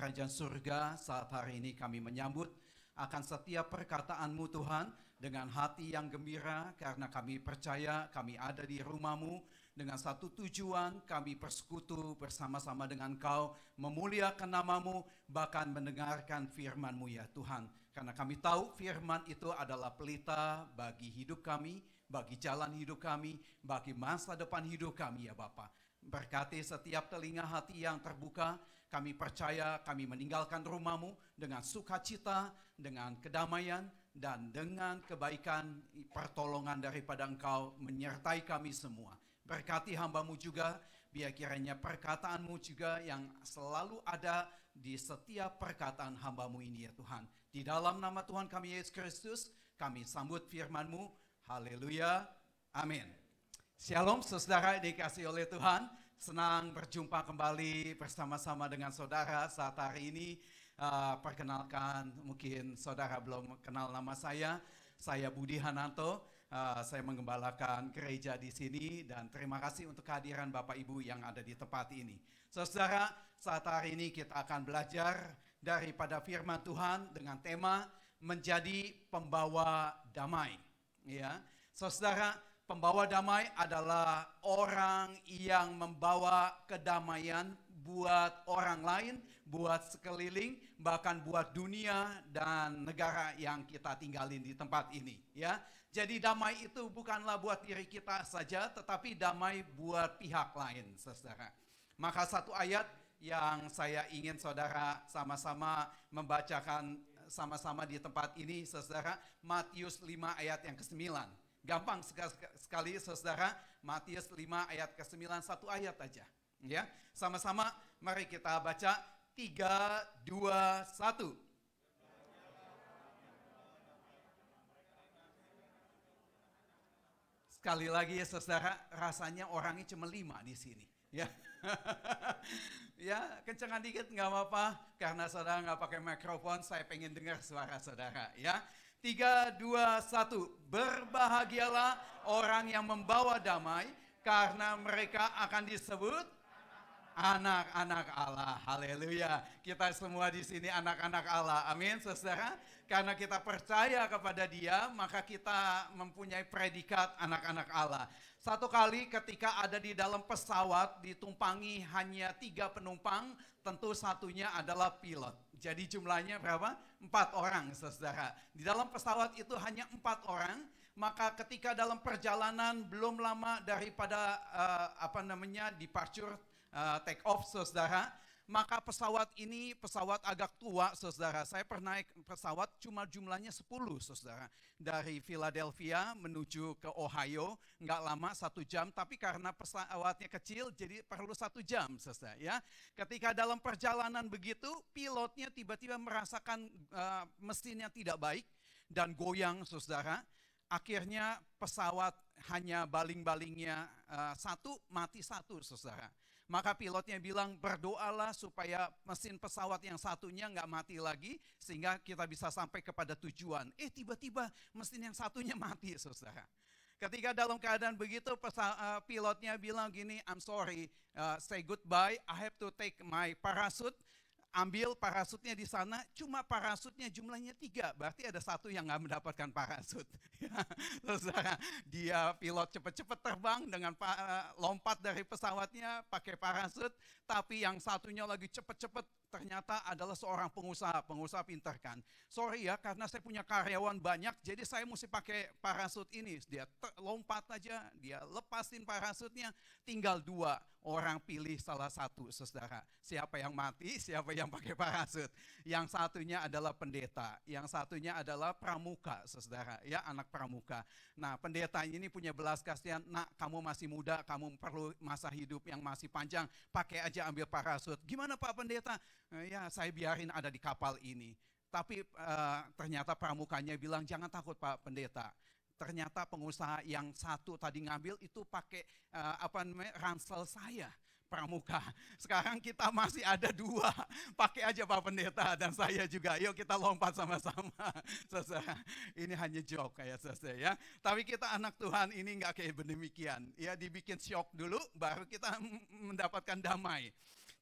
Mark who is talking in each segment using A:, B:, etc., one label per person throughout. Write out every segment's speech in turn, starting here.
A: kerajaan surga. Saat hari ini kami menyambut akan setiap perkataan-Mu Tuhan dengan hati yang gembira, karena kami percaya kami ada di rumah-Mu dengan satu tujuan, kami bersekutu bersama-sama dengan Kau, memuliakan nama-Mu, bahkan mendengarkan firman-Mu ya Tuhan. Karena kami tahu firman itu adalah pelita bagi hidup kami, bagi jalan hidup kami, bagi masa depan hidup kami ya Bapa. Berkati setiap telinga hati yang terbuka, kami percaya kami meninggalkan rumah-Mu dengan sukacita, dengan kedamaian, dan dengan kebaikan pertolongan daripada Engkau menyertai kami semua. Berkati hamba-Mu juga, biar kiranya perkataan-Mu juga yang selalu ada di setiap perkataan hamba-Mu ini ya Tuhan. Di dalam nama Tuhan kami Yesus Kristus, kami sambut firman-Mu. Haleluya, amin. Shalom saudara dikasihi oleh Tuhan, senang berjumpa kembali bersama-sama dengan saudara saat hari ini. Perkenalkan, mungkin saudara belum kenal nama saya Budi Hananto. Saya menggembalakan gereja di sini dan terima kasih untuk kehadiran Bapak Ibu yang ada di tempat ini. Saudara, saat hari ini kita akan belajar daripada firman Tuhan dengan tema menjadi pembawa damai. Ya, saudara, pembawa damai adalah orang yang membawa kedamaian buat orang lain, buat sekeliling, bahkan buat dunia dan negara yang kita tinggalin di tempat ini. Ya, jadi damai itu bukanlah buat diri kita saja, tetapi damai buat pihak lain, saudara. Maka satu ayat yang saya ingin saudara sama-sama membacakan sama-sama di tempat ini, saudara, Matius 5 ayat yang ke-9. Gampang sekali saudara, Matius 5 ayat ke-9, satu ayat aja. Ya, sama-sama mari kita baca 3, 2, 1. Sekali lagi ya saudara, rasanya orangnya cuma 5 di sini. Ya, ya kencengan dikit nggak apa-apa, karena saudara nggak pakai mikrofon, saya pengen dengar suara saudara. Ya, 3, 2, 1. Berbahagialah orang yang membawa damai, karena mereka akan disebut anak-anak Allah. Haleluya. Kita semua di sini anak-anak Allah. Amin, saudara. Karena kita percaya kepada Dia, maka kita mempunyai predikat anak-anak Allah. Satu kali ketika ada di dalam pesawat, ditumpangi hanya 3 penumpang, tentu satunya adalah pilot. Jadi jumlahnya berapa? 4 orang, saudara. Di dalam pesawat itu hanya 4 orang. Maka ketika dalam perjalanan belum lama daripada departure, take off, saudara, maka pesawat ini pesawat agak tua, saudara. Saya pernah naik pesawat cuma jumlahnya 10, saudara. Dari Philadelphia menuju ke Ohio, nggak lama 1 jam, tapi karena pesawatnya kecil jadi perlu 1 jam, saudara. Ya, ketika dalam perjalanan begitu, pilotnya tiba-tiba merasakan mesinnya tidak baik dan goyang, saudara. Akhirnya pesawat hanya baling-balingnya 1, mati 1, saudara. Maka pilotnya bilang, berdoalah supaya mesin pesawat yang satunya nggak mati lagi, sehingga kita bisa sampai kepada tujuan. Tiba-tiba mesin yang satunya mati, saudara. Ketika dalam keadaan begitu, pilotnya bilang gini, I'm sorry, say goodbye, I have to take my parachute. Ambil parasutnya di sana, cuma parasutnya jumlahnya 3, berarti ada 1 yang nggak mendapatkan parasut. Saudara, dia pilot cepat-cepat terbang dengan lompat dari pesawatnya pakai parasut, tapi yang satunya lagi cepat-cepat ternyata adalah seorang pengusaha pintar kan. Sorry ya, karena saya punya karyawan banyak, jadi saya mesti pakai parasut ini. Dia lompat aja, dia lepasin parasutnya, tinggal 2 orang, pilih salah satu, saudara. Siapa yang mati, siapa yang pakai parasut. Yang satunya adalah pendeta, yang satunya adalah pramuka, saudara. Ya, anak pramuka. Nah, pendeta ini punya belas kasihan. Nak, kamu masih muda, kamu perlu masa hidup yang masih panjang, pakai aja ambil parasut. Gimana Pak Pendeta? Ya, saya biarin ada di kapal ini. Tapi ternyata pramukanya bilang, jangan takut Pak Pendeta. Ternyata pengusaha yang satu tadi ngambil itu pakai ransel saya, pramuka. Sekarang kita masih ada 2, pakai aja Pak Pendeta dan saya juga. Yuk kita lompat sama-sama. Saudara, ini hanya joke kayak saudara ya. Tapi kita anak Tuhan ini nggak kayak demikian. Ya, dibikin shock dulu, baru kita mendapatkan damai.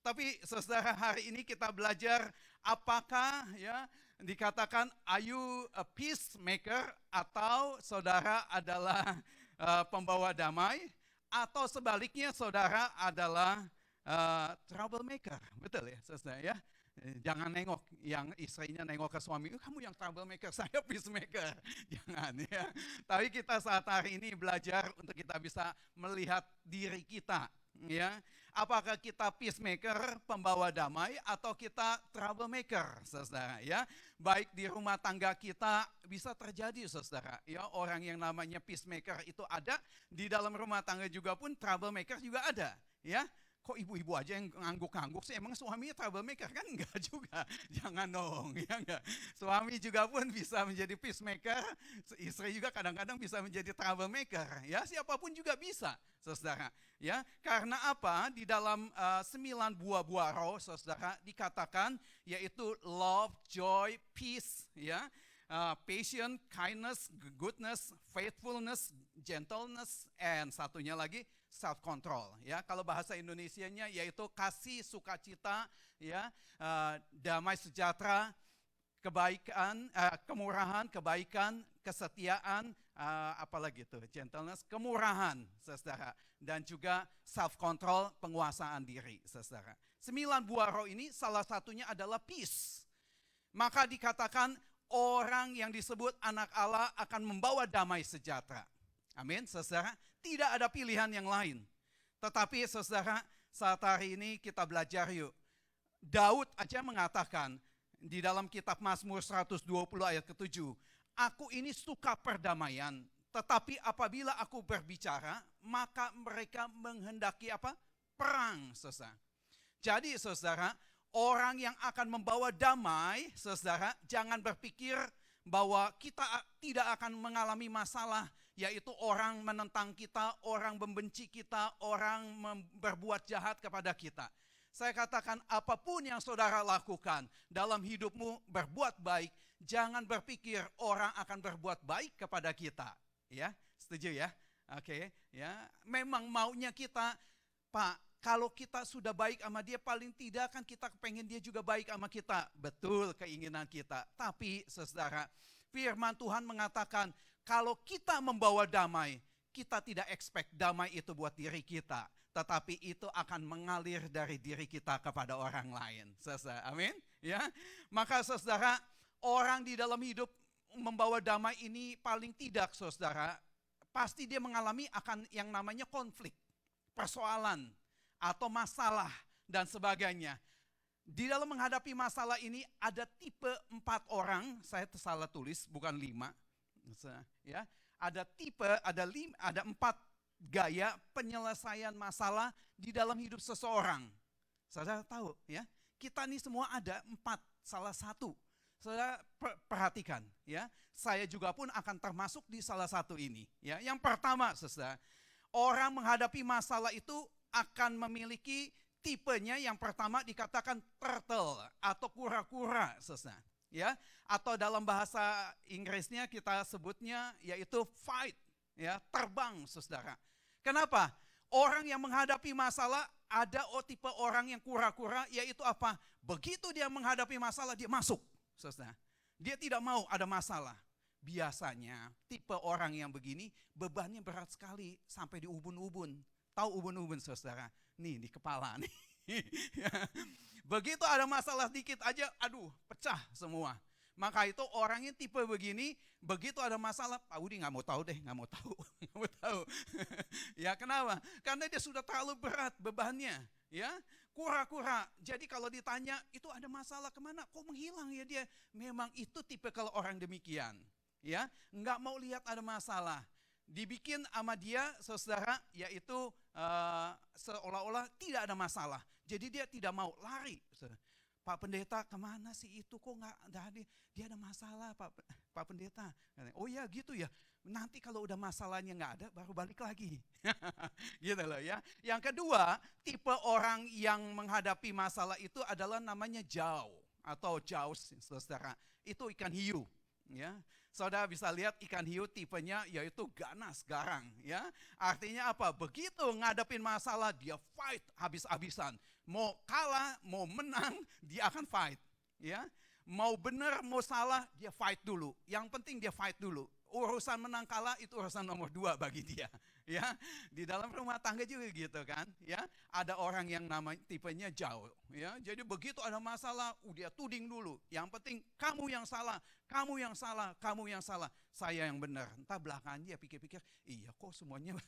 A: Tapi saudara, hari ini kita belajar apakah ya dikatakan are you a peacemaker atau saudara adalah pembawa damai, atau sebaliknya saudara adalah troublemaker. Betul ya saudara ya? Jangan nengok yang istrinya nengok ke suami, kamu yang troublemaker, saya peacemaker. Jangan ya. Tapi kita saat hari ini belajar untuk kita bisa melihat diri kita, ya. Apakah kita peacemaker, pembawa damai, atau kita troublemaker, saudara ya. Baik di rumah tangga kita bisa terjadi, saudara ya, orang yang namanya peacemaker itu ada, di dalam rumah tangga juga pun troublemaker juga ada, ya. Kok ibu-ibu aja yang ngangguk-ngangguk sih, emang suaminya troublemaker? Kan enggak juga, jangan dong, ya enggak. Suami juga pun bisa menjadi peacemaker, istri juga kadang-kadang bisa menjadi troublemaker, ya siapapun juga bisa, saudara. Ya, karena apa? Di dalam 9 buah roh, saudara, dikatakan yaitu love, joy, peace, ya. Patience, kindness, goodness, faithfulness, gentleness, and satunya lagi self-control. Ya, kalau bahasa Indonesianya yaitu kasih, sukacita, ya, damai sejahtera, kebaikan, kemurahan, kebaikan, kesetiaan, apalagi itu, gentleness, kemurahan, saudara, dan juga self-control, penguasaan diri, saudara. 9 buah roh ini salah satunya adalah peace. Maka dikatakan orang yang disebut anak Allah akan membawa damai sejahtera. Amin, saudara. Tidak ada pilihan yang lain. Tetapi saudara, saat hari ini kita belajar yuk. Daud aja mengatakan di dalam kitab Mazmur 120 ayat ke-7, aku ini suka perdamaian, tetapi apabila aku berbicara, maka mereka menghendaki apa? Perang, saudara. Jadi saudara, orang yang akan membawa damai, saudara, jangan berpikir bahwa kita tidak akan mengalami masalah, yaitu orang menentang kita, orang membenci kita, orang berbuat jahat kepada kita. Saya katakan apapun yang saudara lakukan dalam hidupmu, berbuat baik, jangan berpikir orang akan berbuat baik kepada kita. Ya, setuju ya? Oke, ya. Memang maunya kita, Pak, kalau kita sudah baik sama dia, paling tidak kan kita pengen dia juga baik sama kita. Betul keinginan kita. Tapi saudara, firman Tuhan mengatakan, kalau kita membawa damai, kita tidak expect damai itu buat diri kita. Tetapi itu akan mengalir dari diri kita kepada orang lain. Saudara, amin? Ya, maka saudara, orang di dalam hidup membawa damai ini paling tidak saudara, pasti dia mengalami akan yang namanya konflik, persoalan, atau masalah, dan sebagainya. Di dalam menghadapi masalah ini ada tipe 4 orang, saya salah tulis, bukan 5. Ya, ada tipe, ada 4 gaya penyelesaian masalah di dalam hidup seseorang. Saudara tahu ya, kita nih semua ada 4, salah satu. Saudara perhatikan ya, saya juga pun akan termasuk di salah satu ini. Ya, yang pertama saudara, orang menghadapi masalah itu akan memiliki tipenya. Yang pertama dikatakan turtle atau kura-kura, saudara. Ya, atau dalam bahasa Inggrisnya kita sebutnya yaitu fight, ya, terbang, saudara. Kenapa? Orang yang menghadapi masalah ada tipe orang yang kura-kura, yaitu apa? Begitu dia menghadapi masalah dia masuk, saudara. Dia tidak mau ada masalah. Biasanya tipe orang yang begini bebannya berat sekali sampai di ubun-ubun. Tahu ubun-ubun, saudara? Nih di kepala nih. Begitu ada masalah dikit aja, aduh, pecah semua. Maka itu orangnya tipe begini, begitu ada masalah, Pak Udi nggak mau tahu deh, nggak mau tahu, nggak mau tahu. Ya kenapa? Karena dia sudah terlalu berat bebannya, ya. Kura-kura. Jadi kalau ditanya itu ada masalah kemana, kok menghilang ya dia? Memang itu tipe kalau orang demikian, ya. Nggak mau lihat ada masalah. Dibikin sama dia, saudara, yaitu seolah-olah tidak ada masalah. Jadi dia tidak mau lari. Pak Pendeta kemana sih itu, kok nggak ada, dia ada masalah Pak Pendeta. Oh ya gitu ya, nanti kalau udah masalahnya nggak ada baru balik lagi. Gitu loh ya. Yang kedua, tipe orang yang menghadapi masalah itu adalah namanya jau atau jaus, saudara. Itu ikan hiu. Ya, saudara bisa lihat ikan hiu tipenya yaitu ganas, garang. Ya, artinya apa? Begitu ngadepin masalah dia fight habis-habisan. Mau kalah, mau menang, dia akan fight. Ya, mau benar, mau salah, dia fight dulu. Yang penting dia fight dulu. Urusan menang kalah itu urusan nomor 2 bagi dia. Ya, di dalam rumah tangga juga gitu kan. Ya, ada orang yang namanya tipenya jauh. Ya, jadi begitu ada masalah, dia tuding dulu. Yang penting kamu yang salah, kamu yang salah, kamu yang salah. Saya yang benar. Entah belakangan dia pikir-pikir, iya kok semuanya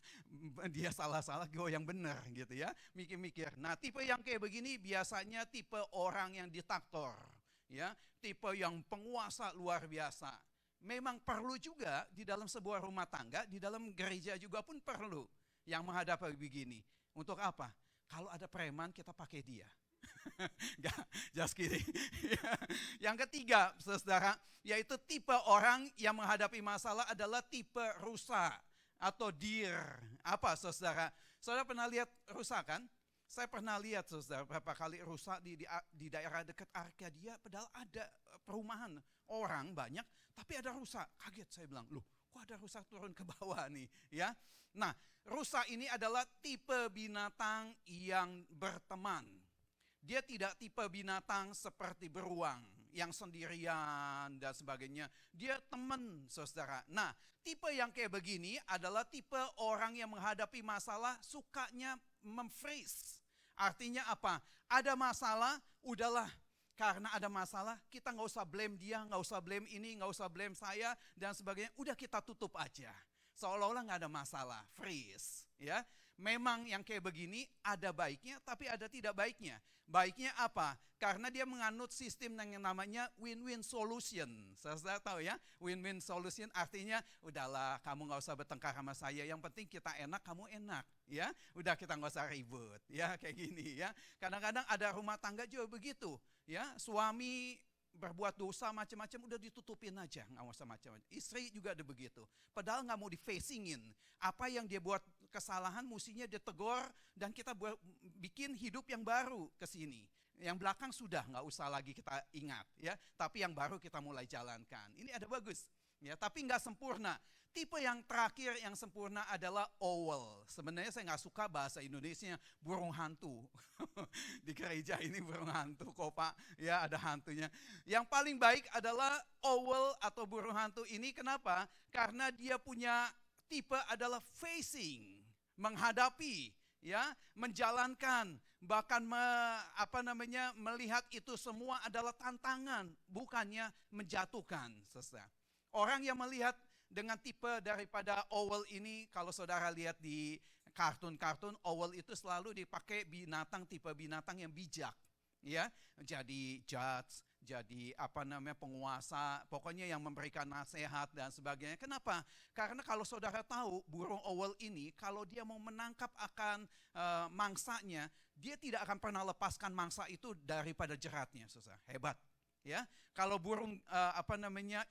A: dia salah-salah, gue yang benar gitu ya. Mikir-mikir. Nah, tipe yang kayak begini biasanya tipe orang yang diktator. Ya, tipe yang penguasa luar biasa. Memang perlu juga di dalam sebuah rumah tangga, di dalam gereja juga pun perlu yang menghadapi begini. Untuk apa? Kalau ada preman kita pakai dia. Enggak, just kidding. Yang ketiga, saudara, yaitu tipe orang yang menghadapi masalah adalah tipe rusa atau deer. Apa saudara? Saudara pernah lihat rusa kan? Saya pernah lihat saudara beberapa kali rusa di daerah dekat Arkadia, padahal ada perumahan orang banyak, tapi ada rusa. Kaget saya bilang, loh kok ada rusa turun ke bawah nih ya. Nah, rusa ini adalah tipe binatang yang berteman. Dia tidak tipe binatang seperti beruang yang sendirian dan sebagainya. Dia teman saudara. Nah, tipe yang kayak begini adalah tipe orang yang menghadapi masalah sukanya memfreeze. Artinya apa? Ada masalah, udahlah. Karena ada masalah, kita nggak usah blame dia, nggak usah blame ini, nggak usah blame saya, dan sebagainya. Udah kita tutup aja. Seolah-olah nggak ada masalah, freeze. Ya, memang yang kayak begini ada baiknya, tapi ada tidak baiknya. Baiknya apa? Karena dia menganut sistem yang namanya win-win solution. Saya tahu ya, win-win solution artinya udahlah kamu nggak usah bertengkar sama saya. Yang penting kita enak, kamu enak. Ya, udah kita nggak usah ribut. Ya, kayak gini ya. Kadang-kadang ada rumah tangga juga begitu. Ya, suami berbuat dosa macam-macam udah ditutupin aja, nggak usah macam-macam. Istri juga ada begitu. Padahal nggak mau di-facingin. Apa yang dia buat kesalahan mestinya ditegur dan kita bikin hidup yang baru ke sini. Yang belakang sudah nggak usah lagi kita ingat ya, tapi yang baru kita mulai jalankan. Ini ada bagus ya, tapi nggak sempurna. Tipe yang terakhir yang sempurna adalah owl. Sebenarnya saya nggak suka bahasa Indonesia burung hantu. Di gereja ini burung hantu kok Pak, ya ada hantunya. Yang paling baik adalah owl atau burung hantu ini. Kenapa? Karena dia punya tipe adalah facing, menghadapi, ya, menjalankan, bahkan melihat itu semua adalah tantangan, bukannya menjatuhkan. Orang yang melihat dengan tipe daripada owl ini, kalau saudara lihat di kartun-kartun, owl itu selalu dipakai tipe binatang yang bijak, ya, jadi judge, jadi penguasa, pokoknya yang memberikan nasihat dan sebagainya. Kenapa? Karena kalau saudara tahu burung owl ini, kalau dia mau menangkap akan mangsanya, dia tidak akan pernah lepaskan mangsa itu daripada jeratnya, saudara. Hebat. Ya, kalau burung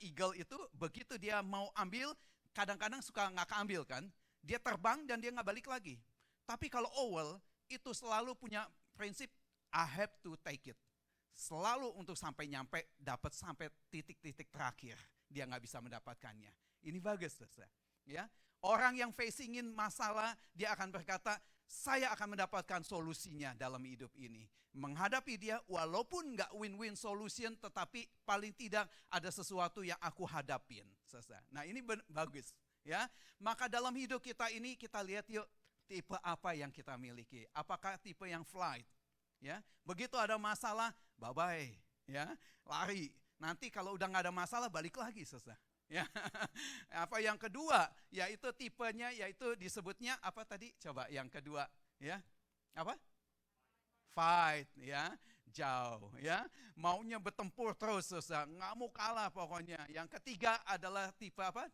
A: eagle itu begitu dia mau ambil, kadang-kadang suka nggak keambil kan, dia terbang dan dia nggak balik lagi. Tapi kalau owl itu selalu punya prinsip I have to take it, selalu untuk sampai nyampe dapat sampai titik-titik terakhir dia nggak bisa mendapatkannya. Ini bagus, ya. Orang yang facingin masalah dia akan berkata, saya akan mendapatkan solusinya dalam hidup ini. Menghadapi dia walaupun nggak win-win solution, tetapi paling tidak ada sesuatu yang aku hadapin. Nah ini bagus ya. Maka dalam hidup kita ini kita lihat yuk tipe apa yang kita miliki. Apakah tipe yang flight? Ya, begitu ada masalah, bye-bye, ya, lari. Nanti kalau udah nggak ada masalah balik lagi, ya. Apa yang kedua, yaitu tipenya, yaitu disebutnya apa tadi? Coba yang kedua, ya, apa? Fight, ya, jauh, ya, maunya bertempur terus, nggak mau kalah pokoknya. Yang ketiga adalah tipe apa?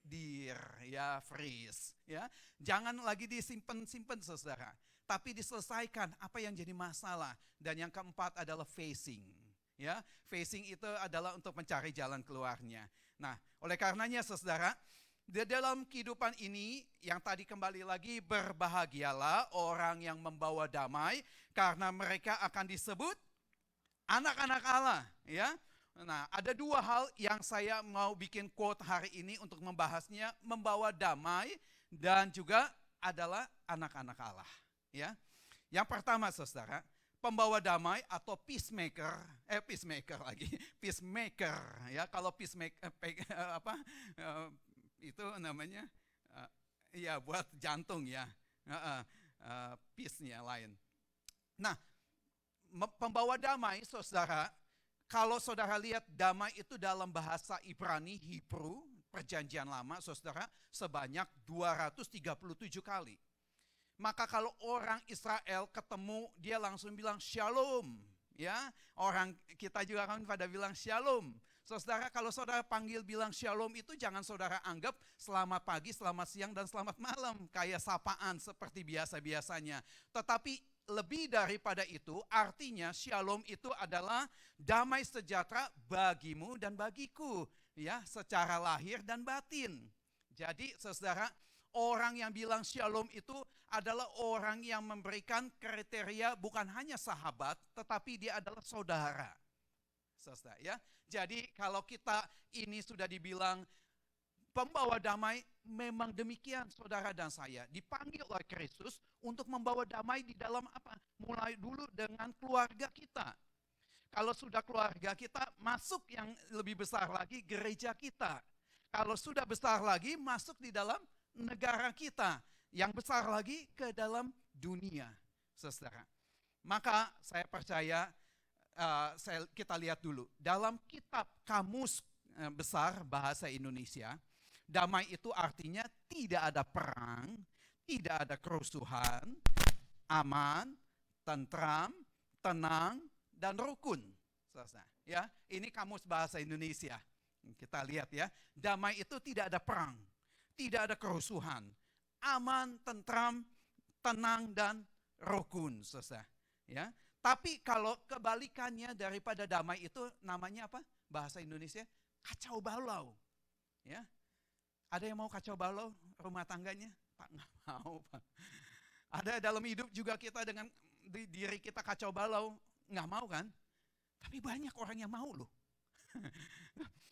A: Deer, ya, freeze, ya. Jangan lagi disimpan-simpan, saudara, tapi diselesaikan apa yang jadi masalah. Dan yang keempat adalah facing, ya. Facing itu adalah untuk mencari jalan keluarnya. Nah, oleh karenanya saudara, di dalam kehidupan ini yang tadi kembali lagi, berbahagialah orang yang membawa damai karena mereka akan disebut anak-anak Allah, ya. Nah, ada dua hal yang saya mau bikin quote hari ini untuk membahasnya, membawa damai dan juga adalah anak-anak Allah. Ya, yang pertama, saudara, pembawa damai atau peacemaker lagi, peacemaker. Ya, kalau peacemaker itu namanya, ya buat jantung ya, peace-nya lain. Nah, pembawa damai, saudara. Kalau saudara lihat damai itu dalam bahasa Ibrani, Hebrew, perjanjian lama, saudara, sebanyak 237 kali. Maka kalau orang Israel ketemu, dia langsung bilang shalom. Ya, orang kita juga kan pada bilang shalom. Saudara, kalau saudara panggil bilang shalom itu jangan saudara anggap selamat pagi, selamat siang, dan selamat malam. Kayak sapaan seperti biasa-biasanya. Tetapi lebih daripada itu, artinya shalom itu adalah damai sejahtera bagimu dan bagiku, ya, secara lahir dan batin. Jadi, saudara, orang yang bilang shalom itu adalah orang yang memberikan kriteria bukan hanya sahabat, tetapi dia adalah saudara. Saudara, ya. Jadi, kalau kita ini sudah dibilang pembawa damai, memang demikian saudara dan saya. Dipanggil oleh Kristus untuk membawa damai di dalam apa? Mulai dulu dengan keluarga kita. Kalau sudah keluarga kita, masuk yang lebih besar lagi gereja kita. Kalau sudah besar lagi, masuk di dalam negara kita. Yang besar lagi ke dalam dunia, saudara. Maka saya percaya, kita lihat dulu. Dalam kitab Kamus Besar Bahasa Indonesia, damai itu artinya tidak ada perang, tidak ada kerusuhan, aman, tentram, tenang, dan rukun. Ya, ini Kamus Bahasa Indonesia. Kita lihat ya, damai itu tidak ada perang, tidak ada kerusuhan, aman, tentram, tenang, dan rukun. Ya, tapi kalau kebalikannya daripada damai itu namanya apa? Bahasa Indonesia kacau balau. Ya. Ada yang mau kacau balau rumah tangganya? Pak, nggak mau, Pak. Ada dalam hidup juga kita dengan diri kita kacau balau, nggak mau kan? Tapi banyak orang yang mau loh.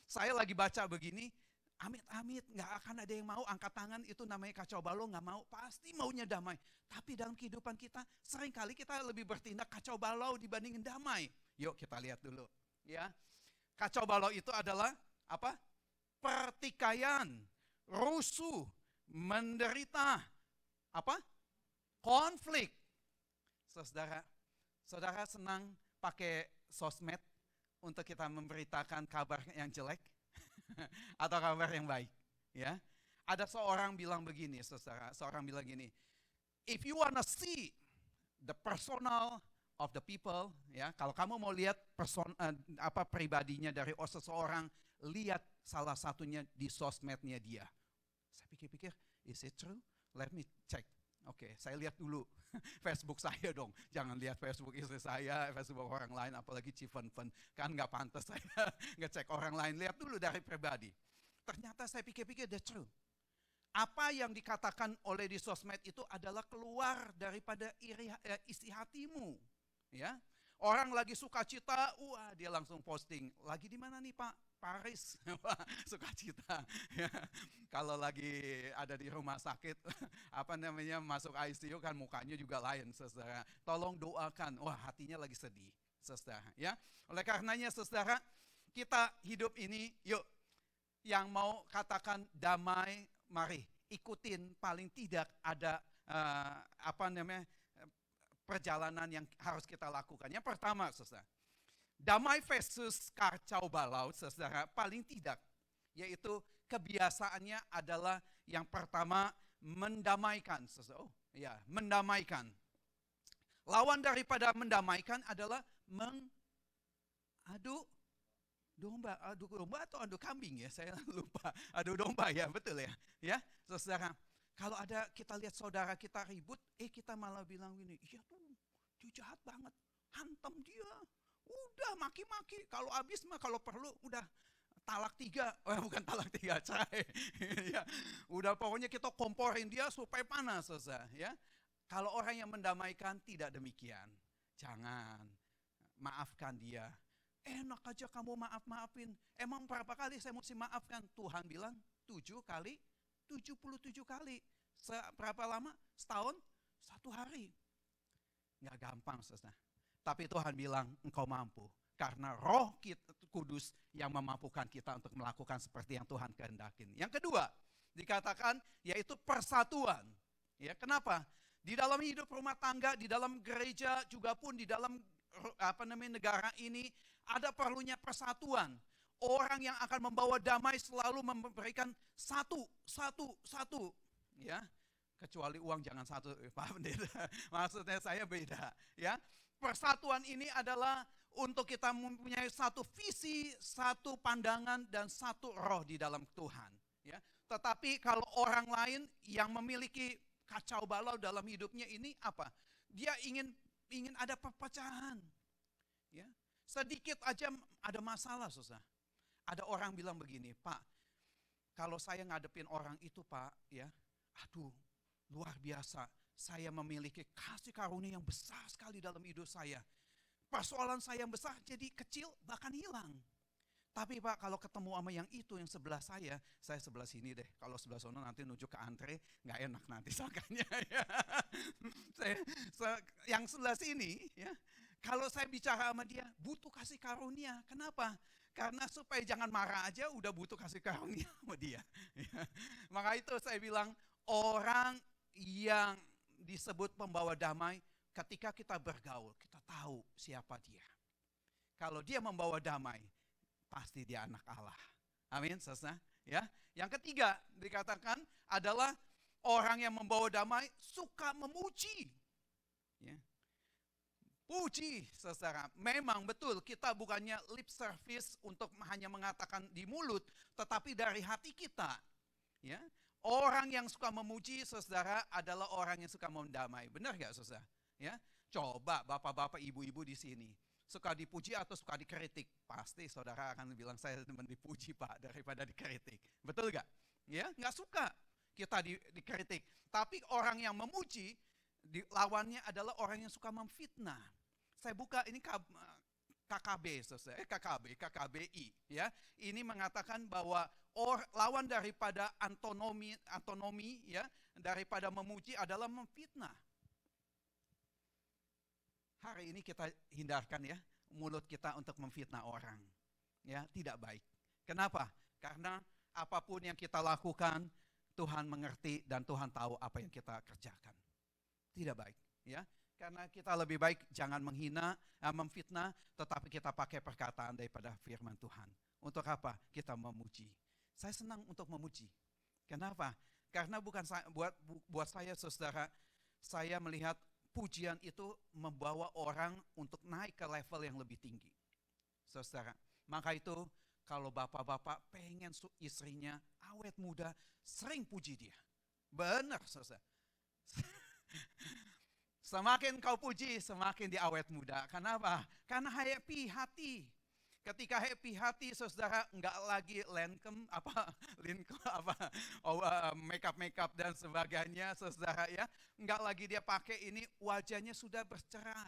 A: Saya lagi baca begini, amit-amit nggak akan ada yang mau angkat tangan, itu namanya kacau balau, nggak mau, pasti maunya damai. Tapi dalam kehidupan kita, seringkali kita lebih bertindak kacau balau dibandingin damai. Yuk kita lihat dulu. Ya, kacau balau itu adalah apa? Pertikaian, rusuh, menderita, apa? Konflik. Saudara senang pakai sosmed untuk kita memberitakan kabar yang jelek atau kabar yang baik, ya? Ada seorang bilang begini, saudara, seorang bilang gini, if you wanna see the personal of the people, ya, kalau kamu mau lihat pribadinya dari seseorang, lihat salah satunya di sosmednya dia. Saya pikir-pikir, is it true? Let me check. Oke, saya lihat dulu Facebook saya dong. Jangan lihat Facebook istri saya, Facebook orang lain, apalagi Civen-ven. Kan nggak pantas saya ngecek orang lain. Lihat dulu dari pribadi. Ternyata saya pikir-pikir, that's true. Apa yang dikatakan oleh di sosmed itu adalah keluar daripada isi hatimu. Ya, orang lagi sukacita, wah dia langsung posting. Lagi di mana nih Pak? Paris, sukacita. Ya. Kalau lagi ada di rumah sakit, masuk ICU kan mukanya juga lain, saudara. Tolong doakan, wah hatinya lagi sedih, saudara. Ya, oleh karenanya, saudara, kita hidup ini, yuk, yang mau katakan damai, mari ikutin. Paling tidak ada perjalanan yang harus kita lakukan. Yang pertama, saudara, damai versus kacau balau, saudara, paling tidak, yaitu kebiasaannya adalah yang pertama mendamaikan, saudara. Oh, ya, mendamaikan. Lawan daripada mendamaikan adalah adu domba atau adu kambing ya, saya lupa. Adu domba ya, betul ya. Ya, saudara. Kalau ada kita lihat saudara kita ribut, kita malah bilang gini, iya tuh, dia jahat banget, hantam dia. Udah maki-maki, kalau habis mah kalau perlu udah talak 3, bukan talak 3, cerai. Ya, udah pokoknya kita komporin dia supaya panas, saudara. Ya, kalau orang yang mendamaikan tidak demikian, jangan, maafkan dia. enak aja kamu maafin. Emang berapa kali saya mesti maafkan? Tuhan bilang 7 kali, 77 kali. Berapa lama? Setahun? 1 hari. Nggak gampang, saudara. Tapi Tuhan bilang engkau mampu. Karena Roh Kudus yang memampukan kita untuk melakukan seperti yang Tuhan kehendakin. Yang kedua, dikatakan yaitu persatuan. Ya, kenapa? Di dalam hidup rumah tangga, di dalam gereja, juga pun di dalam negara ini ada perlunya persatuan. Orang yang akan membawa damai selalu memberikan satu. Ya, kecuali uang jangan satu, Pak Pendeta. Maksudnya saya beda. Ya, persatuan ini adalah untuk kita mempunyai satu visi, satu pandangan, dan satu roh di dalam Tuhan. Ya, tetapi kalau orang lain yang memiliki kacau balau dalam hidupnya ini apa? Dia ingin ada perpecahan. Ya, sedikit aja ada masalah, susah. Ada orang bilang begini, Pak, kalau saya ngadepin orang itu, Pak, ya, aduh, luar biasa. Saya memiliki kasih karunia yang besar sekali dalam hidup saya. Persoalan saya yang besar jadi kecil, bahkan hilang. Tapi Pak, kalau ketemu sama yang itu, yang sebelah saya sebelah sini deh. Kalau sebelah sana nanti nuju ke antre, nggak enak nanti sangkanya. Ya. Yang sebelah sini, ya, kalau saya bicara sama dia, butuh kasih karunia. Kenapa? Karena supaya jangan marah aja, udah butuh kasih karunia sama dia. Ya. Maka itu saya bilang, orang yang disebut pembawa damai, ketika kita bergaul, kita tahu siapa dia. Kalau dia membawa damai, pasti dia anak Allah. Amin, saudara. Ya. Yang ketiga dikatakan adalah orang yang membawa damai suka memuji. Ya. Puji, saudara. Memang betul kita bukannya lip service untuk hanya mengatakan di mulut, tetapi dari hati kita. Ya. Orang yang suka memuji, saudara, adalah orang yang suka mendamai. Benar gak, saudara? Ya. Coba bapak-bapak, ibu-ibu di sini. Suka dipuji atau suka dikritik? Pasti saudara akan bilang saya teman dipuji, Pak, daripada dikritik. Betul gak? Ya, nggak suka kita dikritik. Tapi orang yang memuji, lawannya adalah orang yang suka memfitnah. Saya buka ini KKB, KKBI. Ya, ini mengatakan bahwa lawan daripada antonomi, ya, daripada memuji adalah memfitnah. Hari ini kita hindarkan ya mulut kita untuk memfitnah orang. Ya, tidak baik. Kenapa? Karena apapun yang kita lakukan, Tuhan mengerti dan Tuhan tahu apa yang kita kerjakan. Tidak baik, ya. Karena kita lebih baik jangan menghina, memfitnah, tetapi kita pakai perkataan daripada firman Tuhan. Untuk apa? Kita memuji. Saya senang untuk memuji. Kenapa? Karena bukan buat saya, saudara, saya melihat pujian itu membawa orang untuk naik ke level yang lebih tinggi. Saudara, maka itu kalau bapak-bapak pengen istrinya awet muda, sering puji dia. Benar, saudara. Semakin kau puji, semakin dia awet muda. Kenapa? Karena happy hati. Ketika happy hati, saudara, enggak lagi makeup dan sebagainya, saudara, ya. Enggak lagi dia pakai ini, wajahnya sudah berceria,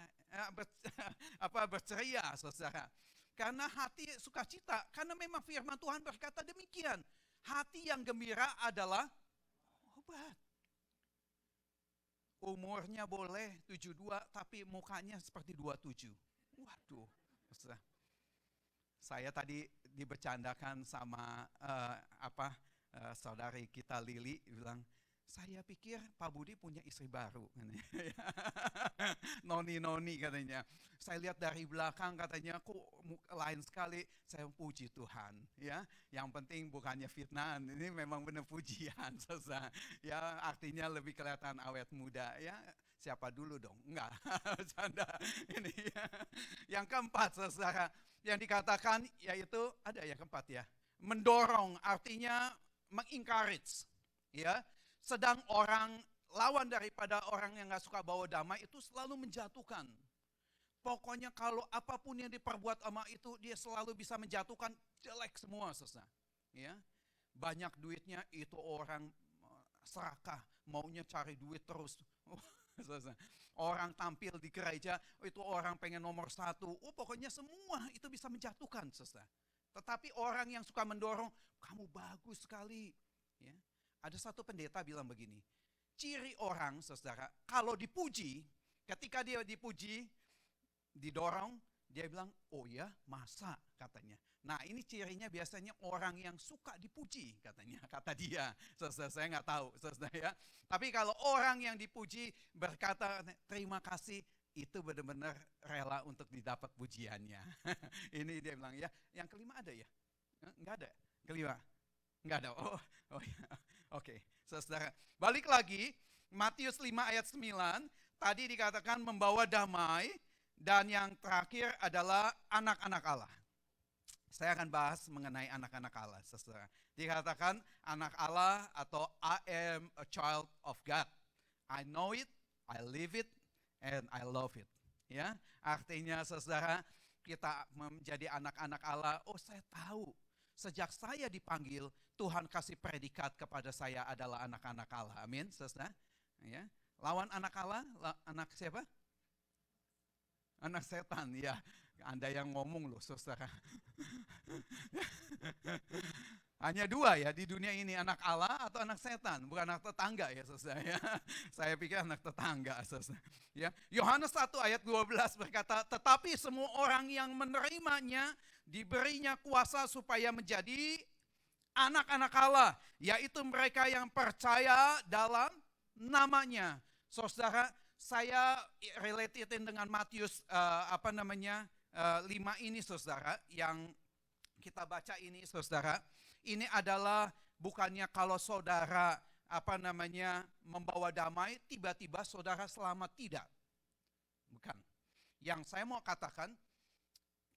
A: saudara. Karena hati sukacita, karena memang firman Tuhan berkata demikian. Hati yang gembira adalah obat. Umurnya boleh 72, tapi mukanya seperti 27. Waduh, saudara. Saya tadi dibercandakan sama saudari kita Lili, bilang, saya pikir Pak Budi punya istri baru. Noni katanya. Saya lihat dari belakang katanya, kok lain sekali. Saya puji Tuhan. Ya, yang penting bukannya fitnah, ini memang benar pujian. Ya, artinya lebih kelihatan awet muda. Ya, siapa dulu dong? Enggak, canda. Ini ya. Yang keempat, saudara, yang dikatakan yaitu ada yang keempat ya, mendorong, artinya mengencourage, ya. Sedang orang lawan daripada orang yang nggak suka bawa damai itu selalu menjatuhkan. Pokoknya kalau apapun yang diperbuat sama itu dia selalu bisa menjatuhkan, jelek semua, saudara. Ya, banyak duitnya itu orang serakah, maunya cari duit terus. Orang tampil di gereja, itu orang pengen nomor satu. Pokoknya semua itu bisa menjatuhkan, saudara. Tetapi orang yang suka mendorong, kamu bagus sekali. Ya. Ada satu pendeta bilang begini, ciri orang, saudara, kalau dipuji, ketika dia dipuji, didorong, dia bilang, oh ya, masa, katanya. Nah, ini cirinya biasanya orang yang suka dipuji, katanya, kata dia. Saya nggak tahu, ya. Tapi kalau orang yang dipuji berkata terima kasih, itu benar-benar rela untuk didapat pujiannya. Ini dia bilang, ya. Yang kelima ada ya? Nggak ada. Kelima, nggak ada. Oh ya. Oke, saudara. Balik lagi, Matius 5 ayat 9, tadi dikatakan membawa damai. Dan yang terakhir adalah anak-anak Allah. Saya akan bahas mengenai anak-anak Allah, saudara. Dikatakan anak Allah atau I am a child of God. I know it, I live it, and I love it. Ya, artinya saudara, kita menjadi anak-anak Allah. Oh, saya tahu. Sejak saya dipanggil, Tuhan kasih predikat kepada saya adalah anak-anak Allah. Amin, saudara. Ya, lawan anak Allah, anak siapa? Anak setan, ya. Anda yang ngomong loh, saudara. Hanya dua ya di dunia ini, anak Allah atau anak setan, bukan anak tetangga ya, saudara. Ya. Saya pikir anak tetangga, saudara. Ya. Yohanes 1 ayat 12 berkata, tetapi semua orang yang menerimanya diberinya kuasa supaya menjadi anak-anak Allah, yaitu mereka yang percaya dalam namanya. Saudara, saya relatein dengan Matius 5 ini, saudara, yang kita baca ini, saudara. Ini adalah bukannya kalau saudara membawa damai, tiba-tiba saudara selamat, tidak. Bukan. Yang saya mau katakan,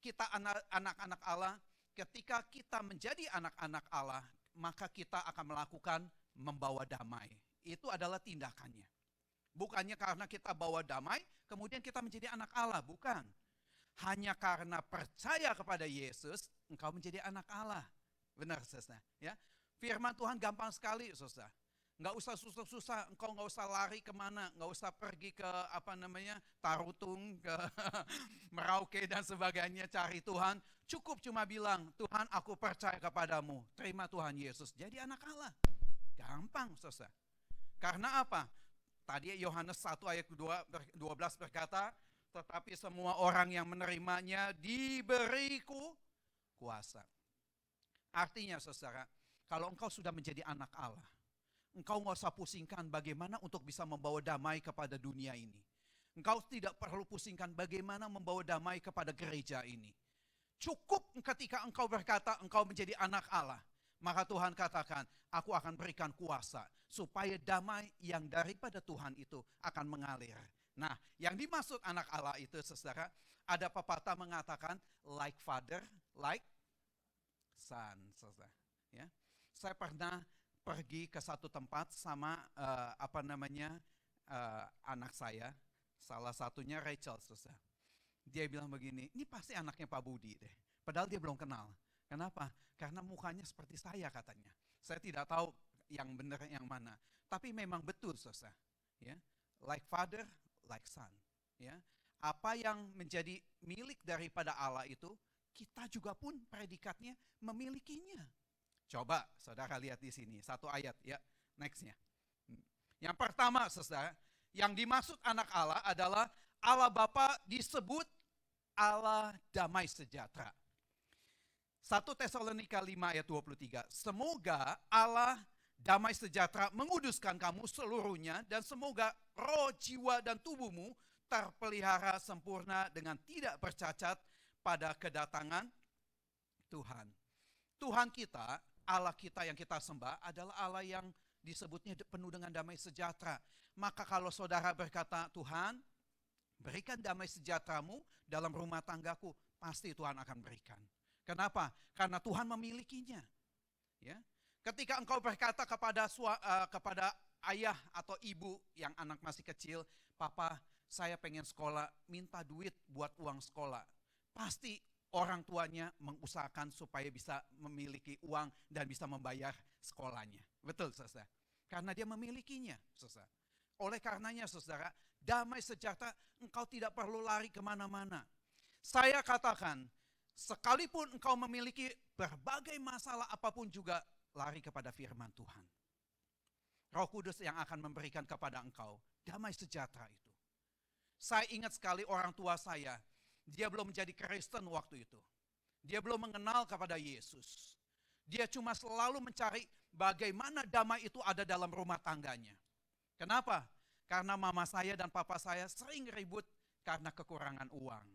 A: kita anak-anak Allah, ketika kita menjadi anak-anak Allah, maka kita akan melakukan membawa damai. Itu adalah tindakannya. Bukannya karena kita bawa damai, kemudian kita menjadi anak Allah, bukan. Hanya karena percaya kepada Yesus, engkau menjadi anak Allah. Benar, saudara. Ya, firman Tuhan gampang sekali, saudara. Nggak usah susah-susah, engkau nggak usah lari kemana, nggak usah pergi ke Tarutung, ke Merauke dan sebagainya cari Tuhan. Cukup cuma bilang, Tuhan aku percaya kepadamu, terima Tuhan Yesus, jadi anak Allah. Gampang, saudara. Karena apa? Tadi Yohanes 1 ayat 12 berkata, tetapi semua orang yang menerimanya diberi kuasa. Artinya, saudara, kalau engkau sudah menjadi anak Allah, engkau nggak usah pusingkan bagaimana untuk bisa membawa damai kepada dunia ini. Engkau tidak perlu pusingkan bagaimana membawa damai kepada gereja ini. Cukup ketika engkau berkata engkau menjadi anak Allah, maka Tuhan katakan, aku akan berikan kuasa supaya damai yang daripada Tuhan itu akan mengalir. Nah, yang dimaksud anak Allah itu, saudara, ada pepatah mengatakan like father, like son, saudara. Ya, saya pernah pergi ke satu tempat sama anak saya, salah satunya Rachel, saudara. Dia bilang begini, ini pasti anaknya Pak Budi deh. Padahal dia belum kenal. Kenapa? Karena mukanya seperti saya katanya. Saya tidak tahu yang benar yang mana. Tapi memang betul, saudara. Ya, like father, like son. Ya, apa yang menjadi milik daripada Allah itu, kita juga pun predikatnya memilikinya. Coba saudara lihat di sini, satu ayat ya, nextnya. Yang pertama, saudara, yang dimaksud anak Allah adalah Allah Bapa disebut Allah damai sejahtera. 1 Tesalonika 5 ayat 23. Semoga Allah damai sejahtera menguduskan kamu seluruhnya, dan semoga roh, jiwa, dan tubuhmu terpelihara sempurna dengan tidak bercacat pada kedatangan Tuhan. Tuhan kita, Allah kita yang kita sembah adalah Allah yang disebutnya penuh dengan damai sejahtera. Maka kalau saudara berkata, Tuhan berikan damai sejahteramu dalam rumah tanggaku, pasti Tuhan akan berikan. Kenapa? Karena Tuhan memilikinya. Ya. Ketika engkau berkata kepada ayah atau ibu yang anak masih kecil, Papa saya pengen sekolah, minta duit buat uang sekolah. Pasti orang tuanya mengusahakan supaya bisa memiliki uang dan bisa membayar sekolahnya. Betul, saudara. Karena dia memilikinya, saudara. Oleh karenanya, saudara, damai sejahtera, engkau tidak perlu lari kemana-mana. Saya katakan, sekalipun engkau memiliki berbagai masalah apapun juga, lari kepada firman Tuhan. Roh Kudus yang akan memberikan kepada engkau damai sejahtera itu. Saya ingat sekali orang tua saya, dia belum menjadi Kristen waktu itu. Dia belum mengenal kepada Yesus. Dia cuma selalu mencari bagaimana damai itu ada dalam rumah tangganya. Kenapa? Karena mama saya dan papa saya sering ribut karena kekurangan uang.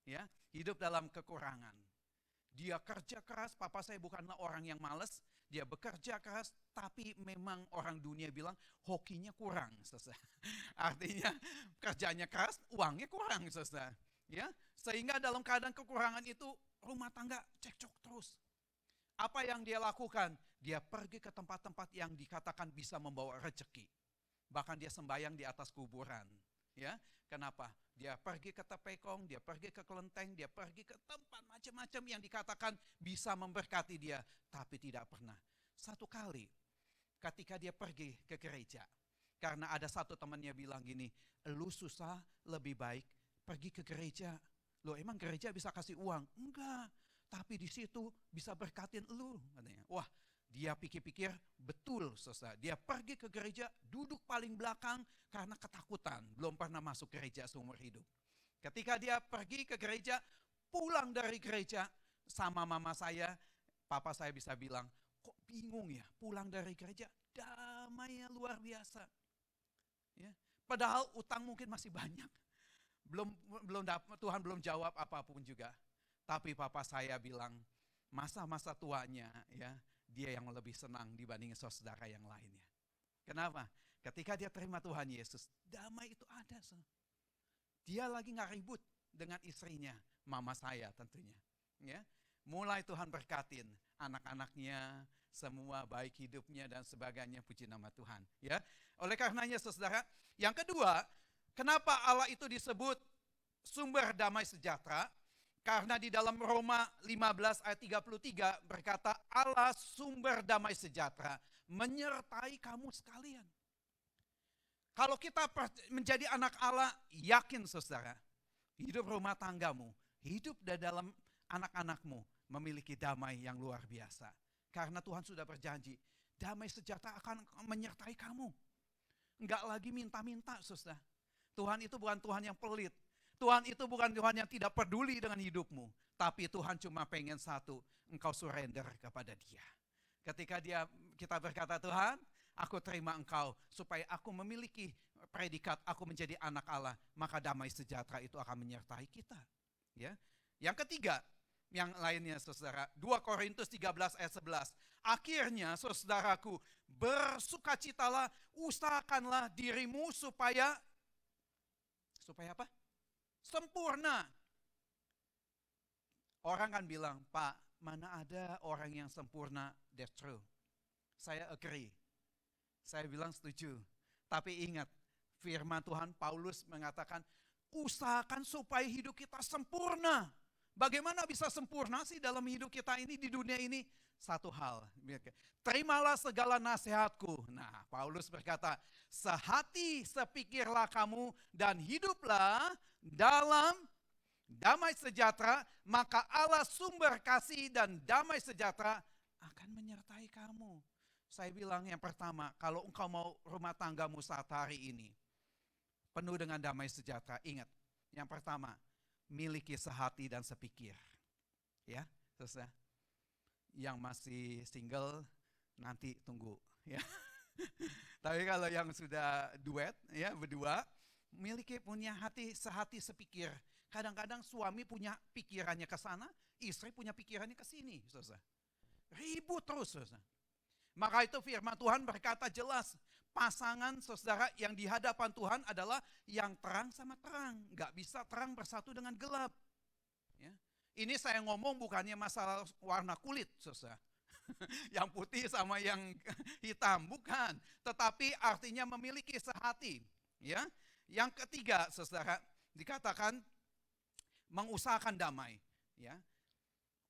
A: Ya, hidup dalam kekurangan. Dia kerja keras, papa saya bukanlah orang yang malas, dia bekerja keras, tapi memang orang dunia bilang hokinya kurang, saudara. Artinya kerjanya keras, uangnya kurang, saudara. Ya, sehingga dalam keadaan kekurangan itu rumah tangga cekcok terus. Apa yang dia lakukan? Dia pergi ke tempat-tempat yang dikatakan bisa membawa rezeki. Bahkan dia sembahyang di atas kuburan. Ya, kenapa? Dia pergi ke Tepekong, dia pergi ke Kelenteng, dia pergi ke tempat macam-macam yang dikatakan bisa memberkati dia, tapi tidak pernah. Satu kali ketika dia pergi ke gereja, karena ada satu temannya bilang gini, lu susah lebih baik pergi ke gereja. Loh, emang gereja bisa kasih uang? Enggak, tapi di situ bisa berkatin lu, katanya. Wah, dia pikir-pikir betul, saudara. Dia pergi ke gereja, duduk paling belakang karena ketakutan. Belum pernah masuk gereja seumur hidup. Ketika dia pergi ke gereja, pulang dari gereja sama mama saya, papa saya bisa bilang, kok bingung ya pulang dari gereja, damainya luar biasa. Ya, padahal utang mungkin masih banyak. Tuhan belum jawab apapun juga. Tapi papa saya bilang, masa-masa tuanya ya, dia yang lebih senang dibanding saudara yang lainnya. Kenapa? Ketika dia terima Tuhan Yesus, damai itu ada. Dia lagi gak ribut dengan istrinya, mama saya tentunya. Ya, mulai Tuhan berkatin anak-anaknya, semua baik hidupnya dan sebagainya, puji nama Tuhan. Ya, oleh karenanya saudara, yang kedua, kenapa Allah itu disebut sumber damai sejahtera? Karena di dalam Roma 15 ayat 33 berkata, Allah sumber damai sejahtera menyertai kamu sekalian. Kalau kita menjadi anak Allah, yakin saudara, hidup rumah tanggamu, hidup di dalam anak-anakmu memiliki damai yang luar biasa. Karena Tuhan sudah berjanji, damai sejahtera akan menyertai kamu. Enggak lagi minta-minta saudara. Tuhan itu bukan Tuhan yang pelit. Tuhan itu bukan Tuhan yang tidak peduli dengan hidupmu. Tapi Tuhan cuma pengen satu, engkau surrender kepada Dia. Ketika kita berkata, Tuhan, aku terima engkau supaya aku memiliki predikat, aku menjadi anak Allah, maka damai sejahtera itu akan menyertai kita. Ya. Yang ketiga, yang lainnya saudara, 2 Korintus 13 ayat 11. Akhirnya saudaraku, bersukacitalah, usahakanlah dirimu supaya apa? Sempurna. Orang kan bilang, Pak, mana ada orang yang sempurna? That's true. Saya agree. Saya bilang setuju. Tapi ingat, firman Tuhan Paulus mengatakan, usahakan supaya hidup kita sempurna. Bagaimana bisa sempurna sih dalam hidup kita ini, di dunia ini? Satu hal, terimalah segala nasihatku. Nah, Paulus berkata, sehati sepikirlah kamu dan hiduplah dalam damai sejahtera, maka Allah sumber kasih dan damai sejahtera akan menyertai kamu. Saya bilang yang pertama, kalau engkau mau rumah tanggamu saat hari ini penuh dengan damai sejahtera, ingat, yang pertama, miliki sehati dan sepikir. Ya, selesai. Yang masih single nanti tunggu ya. Tapi kalau yang sudah duet ya, berdua, punya hati sehati sepikir. Kadang-kadang suami punya pikirannya ke sana, istri punya pikirannya ke sini, saudara. Ribut terus, saudara. Maka itu firman Tuhan berkata jelas, pasangan saudara yang di hadapan Tuhan adalah yang terang sama terang, nggak bisa terang bersatu dengan gelap. Ya. Ini saya ngomong bukannya masalah warna kulit, saudara. Yang putih sama yang hitam, bukan. Tetapi artinya memiliki sehati. Ya. Yang ketiga, saudara, dikatakan mengusahakan damai. Ya.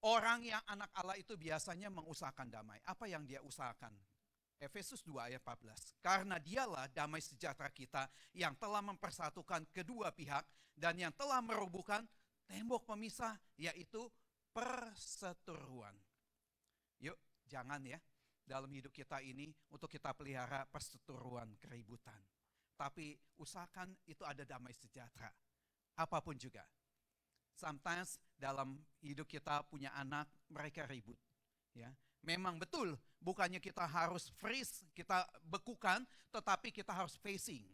A: Orang yang anak Allah itu biasanya mengusahakan damai. Apa yang dia usahakan? Efesus 2 ayat 14. Karena dialah damai sejahtera kita yang telah mempersatukan kedua pihak dan yang telah merobohkan tembok pemisah, yaitu perseteruan. Yuk, jangan ya dalam hidup kita ini untuk kita pelihara perseteruan, keributan. Tapi usahakan itu ada damai sejahtera. Apapun juga. Sometimes dalam hidup kita punya anak, mereka ribut. Ya, memang betul, bukannya kita harus freeze, kita bekukan, tetapi kita harus facing.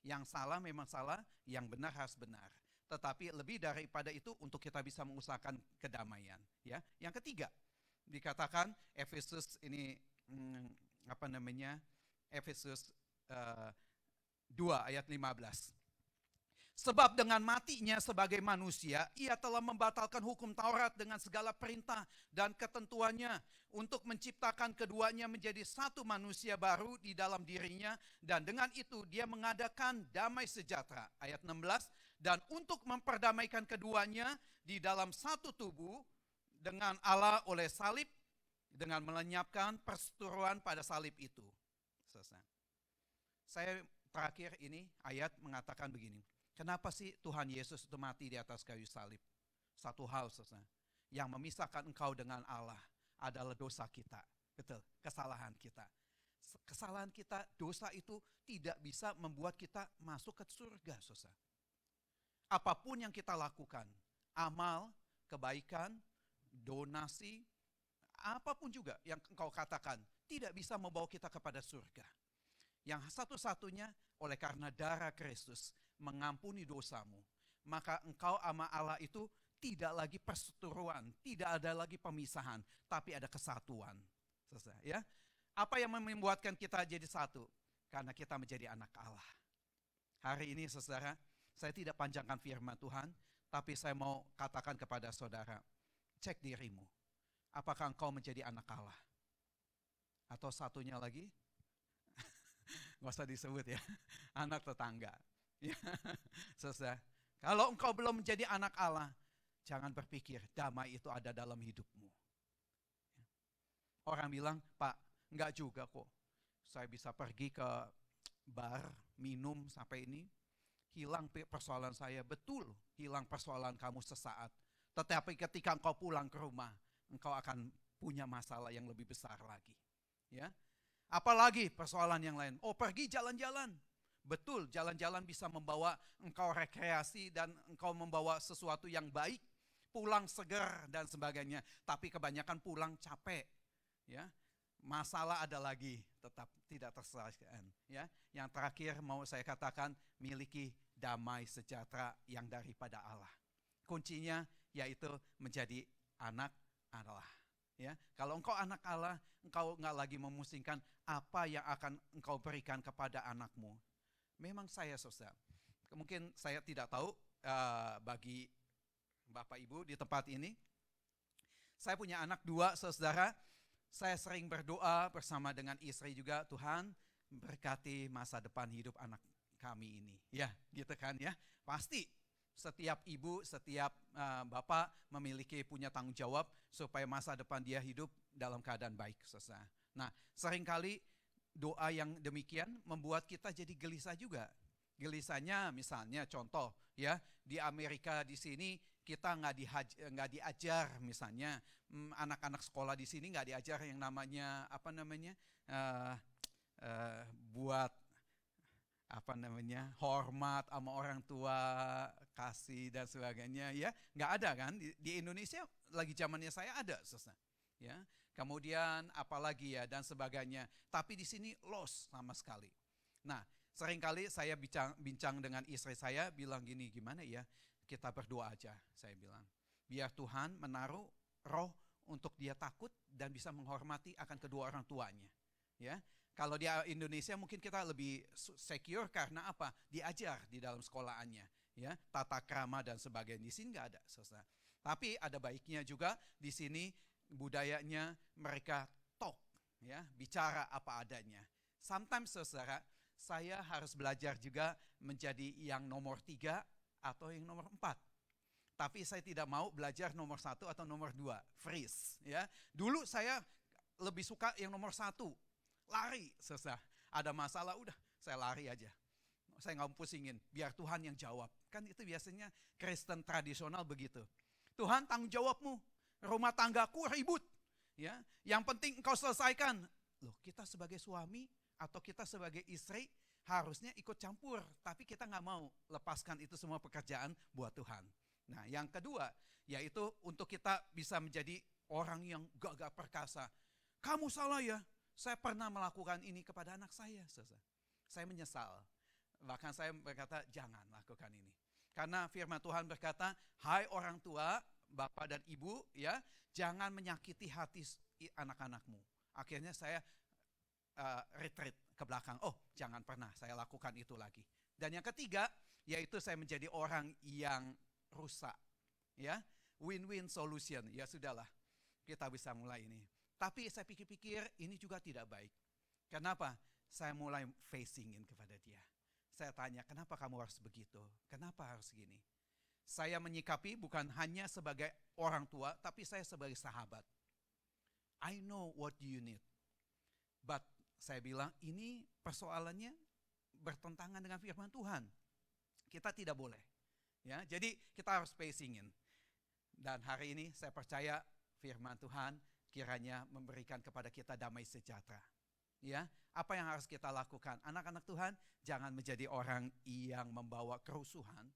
A: Yang salah memang salah, yang benar harus benar. Tetapi lebih daripada itu untuk kita bisa mengusahakan kedamaian. Ya, yang ketiga dikatakan Efesus ini Efesus 2 ayat 15. Sebab dengan matinya sebagai manusia, ia telah membatalkan hukum Taurat dengan segala perintah dan ketentuannya untuk menciptakan keduanya menjadi satu manusia baru di dalam dirinya, dan dengan itu dia mengadakan damai sejahtera. Ayat 16, dan untuk memperdamaikan keduanya di dalam satu tubuh dengan Allah oleh salib, dengan melenyapkan perseteruan pada salib itu. Selesai. Saya terakhir ini ayat mengatakan begini. Kenapa sih Tuhan Yesus itu mati di atas kayu salib? Satu hal saudara, yang memisahkan engkau dengan Allah adalah dosa kita. Betul, kesalahan kita. Kesalahan kita, dosa itu tidak bisa membuat kita masuk ke surga, saudara. Apapun yang kita lakukan, amal, kebaikan, donasi, apapun juga yang engkau katakan, tidak bisa membawa kita kepada surga. Yang satu-satunya oleh karena darah Kristus mengampuni dosamu, maka engkau sama Allah itu tidak lagi perseteruan, tidak ada lagi pemisahan, tapi ada kesatuan. Selesai, ya. Apa yang membuatkan kita jadi satu? Karena kita menjadi anak Allah. Hari ini saudara, saya tidak panjangkan firman Tuhan, tapi saya mau katakan kepada saudara, cek dirimu. Apakah engkau menjadi anak Allah? Atau satunya lagi, nggak usah disebut ya, anak tetangga. Ya, selesai. Kalau engkau belum menjadi anak Allah, jangan berpikir damai itu ada dalam hidupmu. Orang bilang, Pak, enggak juga kok. Saya bisa pergi ke bar, minum sampai ini, hilang persoalan saya. Betul, hilang persoalan kamu sesaat. Tetapi ketika engkau pulang ke rumah, engkau akan punya masalah yang lebih besar lagi. Ya, apalagi persoalan yang lain. Oh, pergi jalan-jalan. Betul, jalan-jalan bisa membawa engkau rekreasi dan engkau membawa sesuatu yang baik, pulang segar dan sebagainya. Tapi kebanyakan pulang capek, ya. Masalah ada lagi, tetap tidak terselesaikan. Ya, yang terakhir mau saya katakan, miliki damai sejahtera yang daripada Allah. Kuncinya yaitu menjadi anak Allah. Ya, kalau engkau anak Allah, engkau nggak lagi memusingkan apa yang akan engkau berikan kepada anakmu. Memang saya saudara, mungkin saya tidak tahu bagi Bapak Ibu di tempat ini. Saya punya anak 2 saudara, saya sering berdoa bersama dengan istri juga, Tuhan berkati masa depan hidup anak kami ini. Ya gitu kan ya, pasti setiap ibu, setiap bapak memiliki punya tanggung jawab supaya masa depan dia hidup dalam keadaan baik saudara. Nah seringkali doa yang demikian membuat kita jadi gelisah juga. Gelisahnya misalnya contoh ya, di Amerika di sini kita nggak diajar misalnya anak-anak sekolah di sini nggak diajar yang namanya buat hormat sama orang tua, kasih dan sebagainya ya, nggak ada kan di Indonesia lagi zamannya saya ada ya. Kemudian apalagi ya dan sebagainya. Tapi di sini lost sama sekali. Nah, seringkali saya bincang dengan istri saya bilang gini, gimana ya? Kita berdoa aja, saya bilang. Biar Tuhan menaruh roh untuk dia takut dan bisa menghormati akan kedua orang tuanya. Ya. Kalau di Indonesia mungkin kita lebih secure karena apa? Diajar di dalam sekolahannya, ya, tata krama dan sebagainya. Di sini nggak ada, saudara. Tapi ada baiknya juga di sini budayanya mereka talk, ya, bicara apa adanya. Sometimes saudara, saya harus belajar juga menjadi yang nomor 3 atau yang nomor 4. Tapi saya tidak mau belajar nomor 1 atau nomor 2, freeze. Ya. Dulu saya lebih suka yang nomor 1. lari, saudara. Ada masalah, udah saya lari aja. Saya nggak pusingin, biar Tuhan yang jawab. Kan itu biasanya Kristen tradisional begitu. Tuhan, tanggung jawabmu, rumah tanggaku ribut. Ya, yang penting engkau selesaikan. Loh, kita sebagai suami atau kita sebagai istri harusnya ikut campur, tapi kita nggak mau lepaskan itu semua pekerjaan buat Tuhan. Nah, yang kedua, yaitu untuk kita bisa menjadi orang yang gagah perkasa. Kamu salah ya, saya pernah melakukan ini kepada anak saya. Saya menyesal. Bahkan saya berkata, jangan lakukan ini. Karena firman Tuhan berkata, hai orang tua, bapak dan ibu, ya, jangan menyakiti hati anak-anakmu. Akhirnya saya retreat ke belakang. Oh, jangan pernah saya lakukan itu lagi. Dan yang ketiga, yaitu saya menjadi orang yang rusak. Ya, win-win solution. Ya sudahlah, kita bisa mulai ini. Tapi saya pikir-pikir ini juga tidak baik. Kenapa? Saya mulai facingin kepada dia. Saya tanya, kenapa kamu harus begitu? Kenapa harus gini? Saya menyikapi bukan hanya sebagai orang tua, tapi saya sebagai sahabat. I know what you need. But saya bilang ini persoalannya bertentangan dengan firman Tuhan. Kita tidak boleh. Ya, jadi kita harus facingin. Dan hari ini saya percaya firman Tuhan kiranya memberikan kepada kita damai sejahtera. Ya, apa yang harus kita lakukan? Anak-anak Tuhan, jangan menjadi orang yang membawa kerusuhan,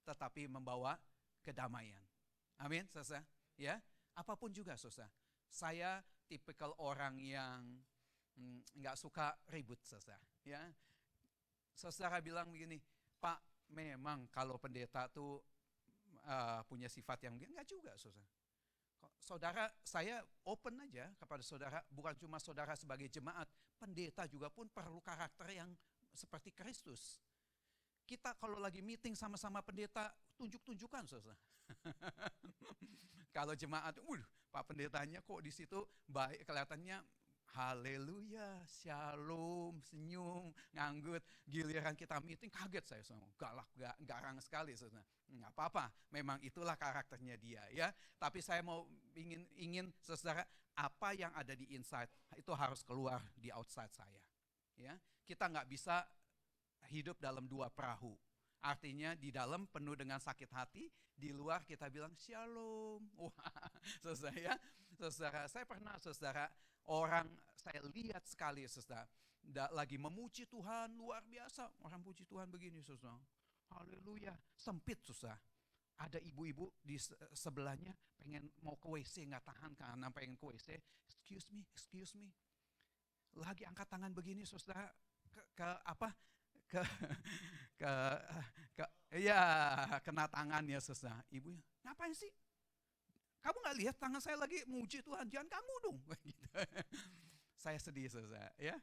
A: tetapi membawa kedamaian. Amin, saudara. Ya, apapun juga, saudara. Saya tipikal orang yang nggak suka ribut, saudara. Ya, saudara bilang begini, Pak, memang kalau pendeta tuh punya sifat yang enggak juga, saudara. Saudara, saya open aja kepada saudara, bukan cuma saudara sebagai jemaat, pendeta juga pun perlu karakter yang seperti Kristus. Kita kalau lagi meeting sama-sama pendeta, tunjuk-tunjukkan, saudara. Kalau jemaat, Pak pendetanya kok di situ baik, kelihatannya haleluya, shalom, senyum, nganggut. Giliran kita meeting kaget saya semua, galak, garang sekali, saudara. Nggak apa-apa, memang itulah karakternya dia, ya. Tapi saya mau ingin saudara, apa yang ada di inside itu harus keluar di outside saya. Ya, kita nggak bisa hidup dalam dua perahu. Artinya di dalam penuh dengan sakit hati, di luar kita bilang shalom. Wah, saudara, saya pernah, saudara, orang saya lihat sekali, saudara, lagi memuji Tuhan luar biasa. Orang puji Tuhan begini, saudara. Haleluya, sempit, saudara. Ada ibu-ibu di sebelahnya pengen mau ke WC, nggak tahan karena pengen ke WC. Excuse me. Lagi angkat tangan begini, saudara, kena tangannya, saudara. Ibunya, ngapain sih? Kamu nggak lihat tangan saya lagi muji Tuhan, jangan kamu dong. Gitu. Saya sedih, saudara. Ya,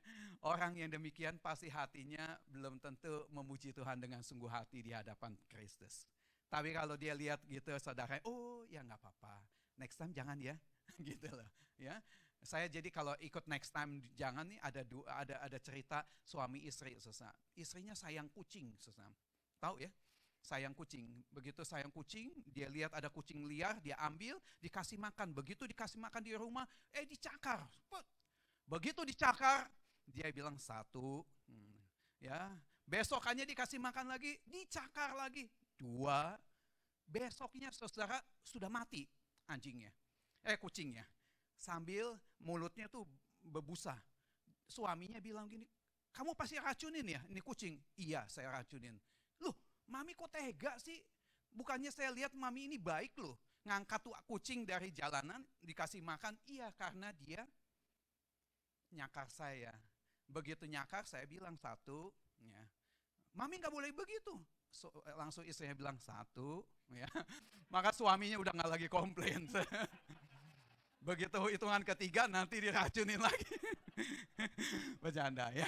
A: orang yang demikian pasti hatinya belum tentu memuji Tuhan dengan sungguh hati di hadapan Kristus. Tapi kalau dia lihat gitu, saudara, oh ya nggak apa-apa. Next time jangan ya, gitu loh. Ya, saya jadi kalau ikut next time jangan nih, ada cerita suami istri, saudara. Istrinya sayang kucing, saudara. Tahu ya? Sayang kucing. Begitu sayang kucing, dia lihat ada kucing liar, dia ambil, dikasih makan. Begitu dikasih makan di rumah, dicakar. Begitu dicakar, dia bilang satu, ya. Besokannya dikasih makan lagi, dicakar lagi. Dua, besoknya saudara sudah mati anjingnya, kucingnya. Sambil mulutnya tuh berbusa. Suaminya bilang gini, kamu pasti racunin ya ini kucing? Iya, saya racunin. Loh, mami kok tega sih? Bukannya saya lihat mami ini baik loh. Ngangkat tuh kucing dari jalanan, dikasih makan. Iya, karena dia nyakar saya. Begitu nyakar saya bilang satu, ya. Mami nggak boleh begitu. Langsung istrinya bilang satu, ya. Maka suaminya udah nggak lagi komplain. Begitu hitungan ketiga nanti diracunin lagi. Bercanda ya.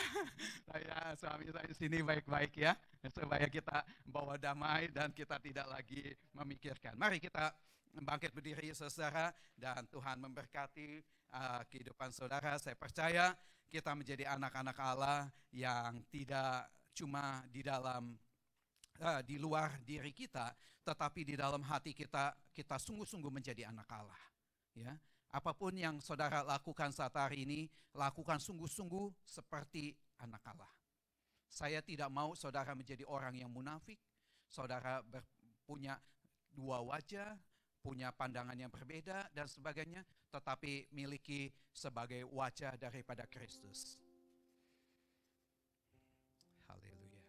A: Suami saya di sini baik-baik ya, supaya kita bawa damai dan kita tidak lagi memikirkan. Mari kita bangkit berdiri, saudara, dan Tuhan memberkati kehidupan saudara. Saya percaya kita menjadi anak-anak Allah yang tidak cuma di luar diri kita, tetapi di dalam hati kita sungguh-sungguh menjadi anak Allah. Ya, Apapun yang saudara lakukan saat hari ini, lakukan sungguh-sungguh seperti anak Allah. Saya tidak mau saudara menjadi orang yang munafik, saudara punya dua wajah, punya pandangan yang berbeda dan sebagainya, tetapi miliki sebagai wajah daripada Kristus. Haleluya.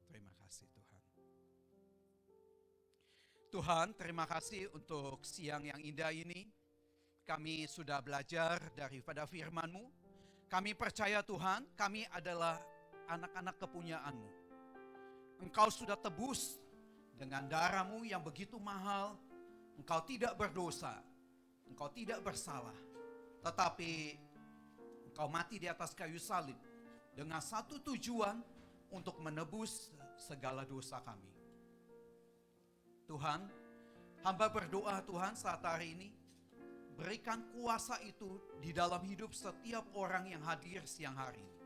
A: Terima kasih Tuhan. Tuhan, terima kasih untuk siang yang indah ini. Kami sudah belajar daripada firman-Mu. Kami percaya Tuhan, kami adalah anak-anak kepunyaan-Mu. Engkau sudah tebus dengan darah-Mu yang begitu mahal. Engkau tidak berdosa, engkau tidak bersalah. Tetapi engkau mati di atas kayu salib dengan satu tujuan, untuk menebus segala dosa kami. Tuhan, hamba berdoa Tuhan saat hari ini, berikan kuasa itu di dalam hidup setiap orang yang hadir siang hari ini.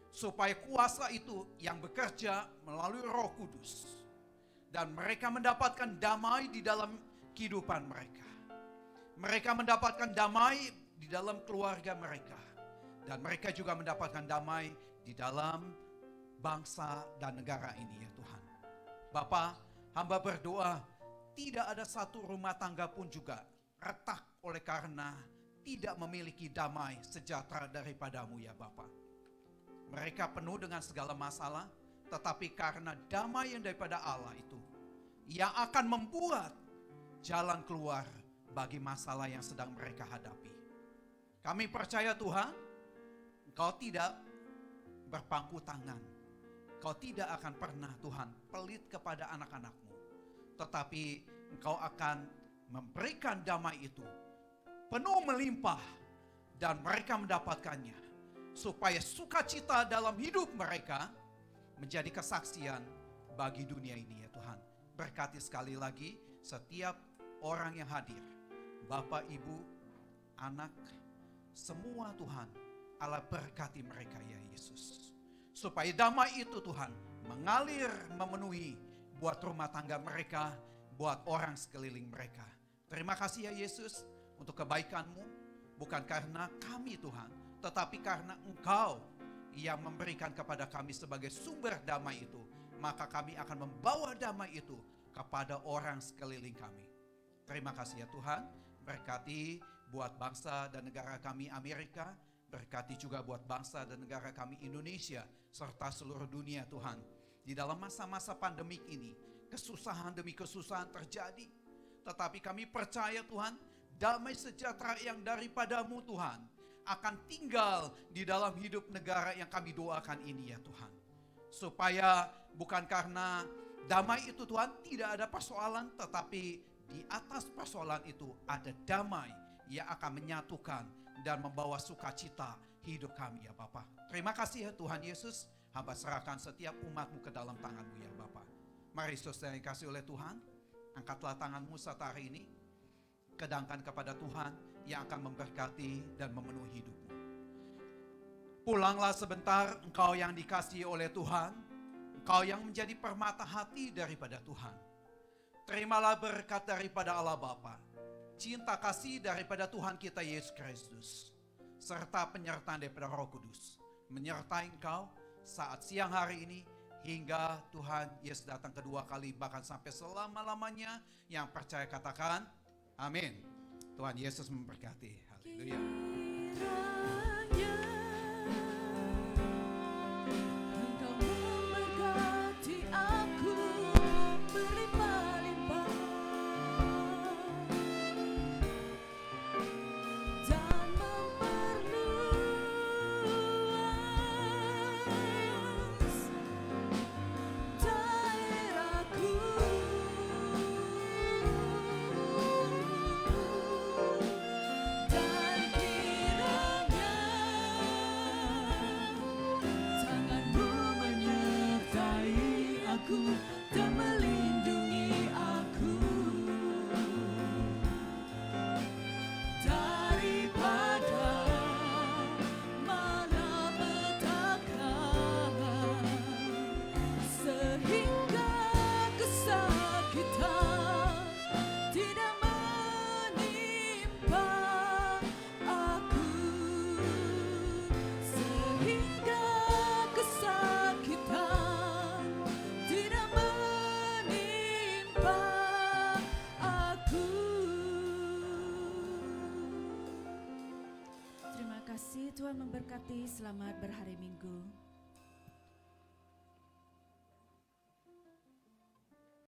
A: Supaya kuasa itu yang bekerja melalui Roh Kudus. Dan mereka mendapatkan damai di dalam kehidupan mereka. Mereka mendapatkan damai di dalam keluarga mereka. Dan mereka juga mendapatkan damai di dalam bangsa dan negara ini ya Tuhan. Bapa, hamba berdoa tidak ada satu rumah tangga pun juga retak oleh karena tidak memiliki damai sejahtera daripada-Mu ya Bapa. Mereka penuh dengan segala masalah, tetapi karena damai yang daripada Allah itu yang akan membuat jalan keluar bagi masalah yang sedang mereka hadapi. Kami percaya Tuhan, Engkau tidak berpangku tangan. Kau tidak akan pernah Tuhan pelit kepada anak-anak-Mu. Tetapi Engkau akan memberikan damai itu penuh melimpah dan mereka mendapatkannya. Supaya sukacita dalam hidup mereka menjadi kesaksian bagi dunia ini ya Tuhan. Berkati sekali lagi setiap orang yang hadir. Bapak, Ibu, anak, semua Tuhan. Allah berkati mereka ya Yesus. Supaya damai itu Tuhan mengalir memenuhi buat rumah tangga mereka, buat orang sekeliling mereka. Terima kasih ya Yesus untuk kebaikan-Mu. Bukan karena kami Tuhan, tetapi karena Engkau yang memberikan kepada kami sebagai sumber damai itu. Maka kami akan membawa damai itu kepada orang sekeliling kami. Terima kasih ya Tuhan. Berkati buat bangsa dan negara kami Amerika. Berkati juga buat bangsa dan negara kami Indonesia serta seluruh dunia Tuhan. Di dalam masa-masa pandemik ini, kesusahan demi kesusahan terjadi. Tetapi kami percaya Tuhan, damai sejahtera yang daripada-Mu Tuhan akan tinggal di dalam hidup negara yang kami doakan ini ya Tuhan. Supaya bukan karena damai itu Tuhan tidak ada persoalan, tetapi di atas persoalan itu ada damai yang akan menyatukan dan membawa sukacita hidup kami ya Bapa. Terima kasih ya Tuhan Yesus. Hamba serahkan setiap umat-Mu ke dalam tangan-Mu ya Bapa. Mari saudara yang dikasihi oleh Tuhan, angkatlah tangan-Mu saat hari ini. Kedangkan kepada Tuhan yang akan memberkati dan memenuhi hidup-Mu. Pulanglah sebentar engkau yang dikasihi oleh Tuhan. Engkau yang menjadi permata hati daripada Tuhan. Terimalah berkat daripada Allah Bapa, cinta kasih daripada Tuhan kita Yesus Kristus, serta penyertaan daripada Roh Kudus menyertai engkau saat siang hari ini hingga Tuhan Yesus datang kedua kali, bahkan sampai selama-lamanya. Yang percaya katakan amin. Tuhan Yesus memberkati. Haleluya.
B: Tanganmu Tuhan memberkati, selamat berhari Minggu.